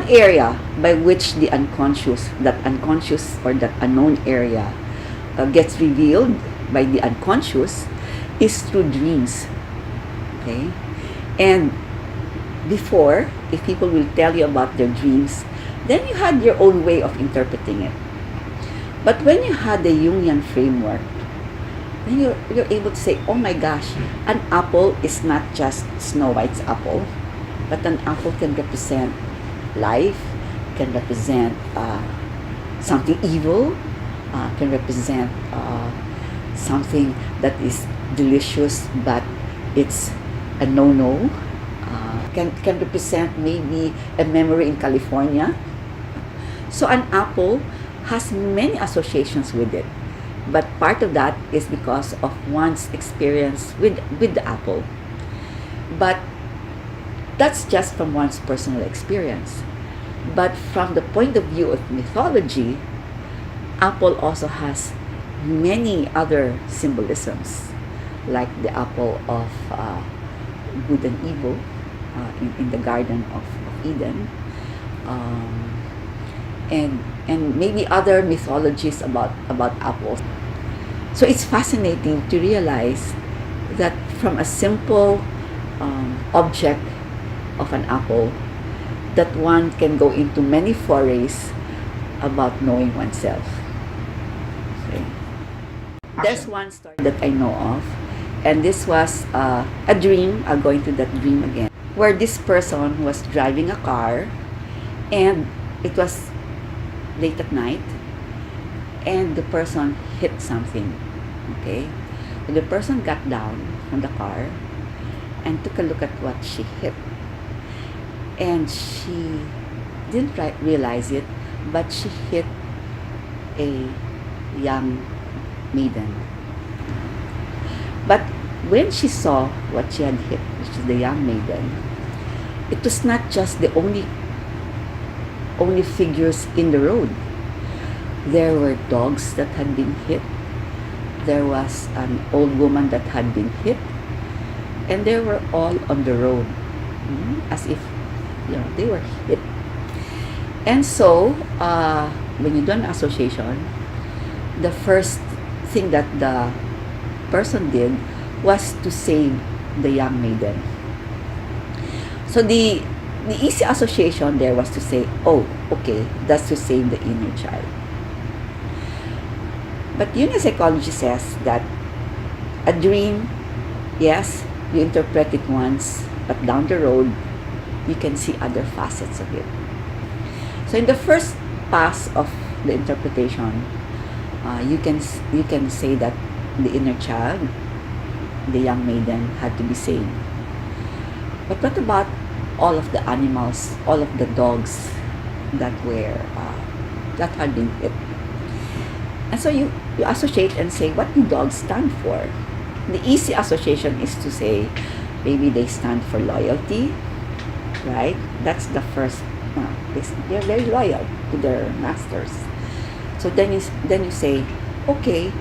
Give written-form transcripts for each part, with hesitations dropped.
area by which the unconscious, that unconscious or that unknown area gets revealed by the unconscious is through dreams. Okay? And before, if people will tell you about their dreams, then you had your own way of interpreting it. But when you had the Jungian framework, then you're able to say, oh my gosh, an apple is not just Snow White's apple, but an apple can represent life, can represent something evil, can represent something that is delicious but it's a no-no, can represent maybe a memory in California. So an apple has many associations with it, but part of that is because of one's experience with the apple. But that's just from one's personal experience. But from the point of view of mythology, apple also has many other symbolisms, like the apple of good and evil in the Garden of Eden, and maybe other mythologies about apples. So it's fascinating to realize that from a simple object of an apple, that one can go into many forays about knowing oneself. Okay. There's one story that I know of, and this was a dream. I'll go into that dream again, where this person was driving a car, and it was late at night, and the person hit something. Okay, so the person got down from the car and took a look at what she hit, and she didn't realize it, but she hit a young maiden. But when she saw what she had hit, which is the young maiden, it was not just the only figures in the road. There were dogs that had been hit. There was an old woman that had been hit, and they were all on the road, as if they were hit. And so when you do an association, the first thing that the person did was to save the young maiden. So the easy association there was to say, oh, okay, that's to save the inner child. But Jungian psychology says that a dream, yes, you interpret it once, but down the road, you can see other facets of it. So in the first pass of the interpretation, you can say that the inner child, the young maiden, had to be saved. But what about all of the animals, all of the dogs that had been hit? And so you associate and say, what do dogs stand for? The easy association is to say, maybe they stand for loyalty, right? That's the first. They're very loyal to their masters. So then you say, okay,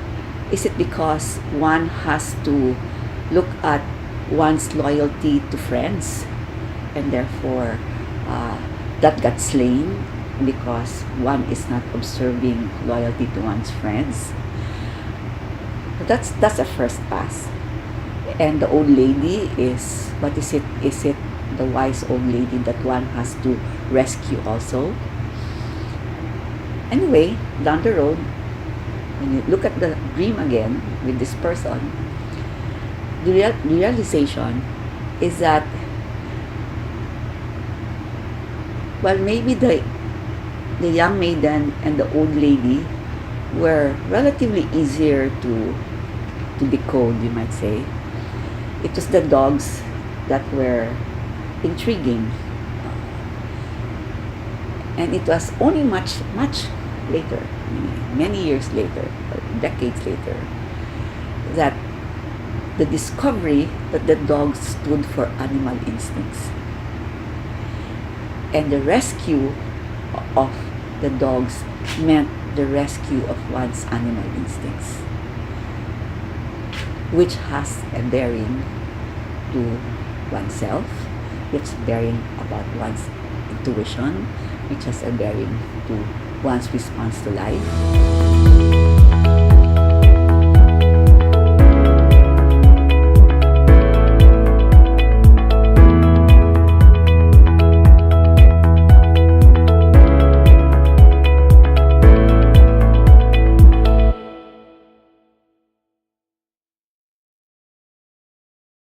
is it because one has to look at one's loyalty to friends, and therefore that got slain because one is not observing loyalty to one's friends? But that's a first pass. And the old lady is, what is it? Is it the wise old lady that one has to rescue also? Anyway, down the road, when you look at the dream again with this person, the realization is that, well, maybe the young maiden and the old lady were relatively easier to decode, you might say. It was the dogs that were intriguing. And it was only much later, many years later, or decades later, that the discovery that the dogs stood for animal instincts. And the rescue of the dogs meant the rescue of one's animal instincts, which has a bearing to oneself, which bearing about one's intuition, which has a bearing to one's response to life.